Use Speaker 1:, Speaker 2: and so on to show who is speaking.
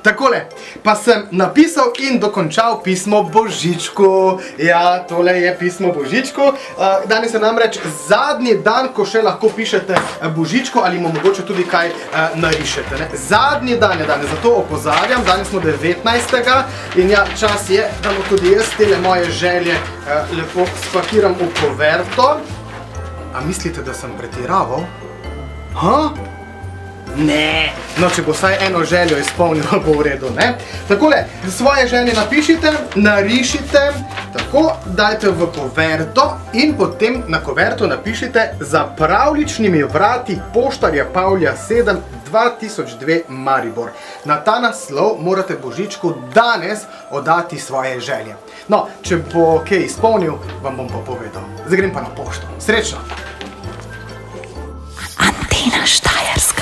Speaker 1: Takole, pa sem napisal in dokončal pismo Božičku. Ja, tole je pismo Božičku. Danes je namreč zadnji dan, ko še lahko pišete Božičku ali mu mogoče tudi kaj narišete. Ne? Zadnji dan je danes, zato opozarjam, danes smo 19. In ja, čas je, da mu tudi jaz tele moje želje lepo spakiram v kuverto. A mislite, da sem pretiraval? Ha? Ne, no če bo vsaj eno željo izpolnil, bo v redu, ne? Takole, svoje želje napišite, narišite, tako, dajte v kuverto in potem na kuverto napišite za pravljičnimi vrati Poštarja Pavlja 7 2002 Maribor. Na ta naslov morate Božičku danes oddati svoje želje. No, če bo kaj izpolnil, vam bom pa povedal. Zdaj grem pa na pošto. Srečno!
Speaker 2: Antena Štajerska.